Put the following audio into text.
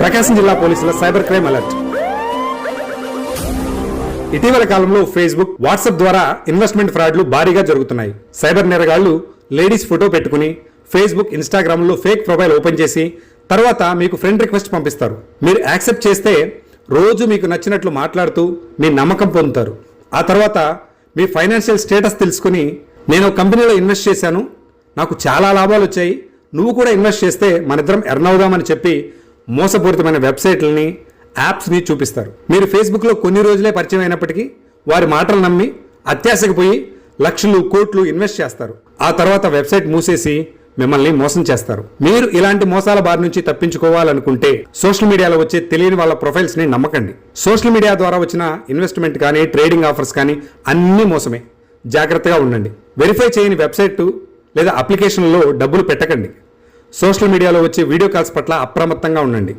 ప్రకాశం జిల్లా పోలీసుల cyber crime alert. ఇటీవల కాలంలో ఫేస్బుక్, వాట్సాప్ ద్వారా ఇన్వెస్ట్మెంట్ ఫ్రాడ్లు భారీగా జరుగుతున్నాయి. సైబర్ నేరగాళ్లు లేడీస్ ఫోటో పెట్టుకుని ఫేస్బుక్, ఇన్స్టాగ్రామ్లో ఫేక్ ప్రొఫైల్ ఓపెన్ చేసి తర్వాత మీకు ఫ్రెండ్ రిక్వెస్ట్ పంపిస్తారు. మీరు యాక్సెప్ట్ చేస్తే రోజు మీకు నచ్చినట్లు మాట్లాడుతూ మీ నమ్మకం పొందుతారు. ఆ తర్వాత మీ ఫైనాన్షియల్ స్టేటస్ తెలుసుకుని నేను కంపెనీలో ఇన్వెస్ట్ చేశాను, నాకు చాలా లాభాలు వచ్చాయి, నువ్వు కూడా ఇన్వెస్ట్ చేస్తే మనిద్దరం ఎర్న్ అవుదామని చెప్పి మోసపూరితమైన వెబ్సైట్లని, యాప్స్ని చూపిస్తారు. మీరు ఫేస్బుక్లో కొన్ని రోజులే పరిచయం అయినప్పటికీ వారి మాటలు నమ్మి అత్యాశకు పోయి లక్షలు, కోట్లు ఇన్వెస్ట్ చేస్తారు. ఆ తర్వాత వెబ్సైట్ మూసేసి మిమ్మల్ని మోసం చేస్తారు. మీరు ఇలాంటి మోసాల బారి నుంచి తప్పించుకోవాలనుకుంటే సోషల్ మీడియాలో వచ్చే తెలియని వాళ్ళ ప్రొఫైల్స్ ని నమ్మకండి. సోషల్ మీడియా ద్వారా వచ్చిన ఇన్వెస్ట్మెంట్ కానీ, ట్రేడింగ్ ఆఫర్స్ కానీ అన్నీ మోసమే. జాగ్రత్తగా ఉండండి. వెరిఫై చేయని వెబ్సైట్ లేదా అప్లికేషన్లో డబ్బులు పెట్టకండి. సోషల్ మీడియాలో వచ్చే వీడియో కాల్స్ పట్ల అప్రమత్తంగా ఉండండి.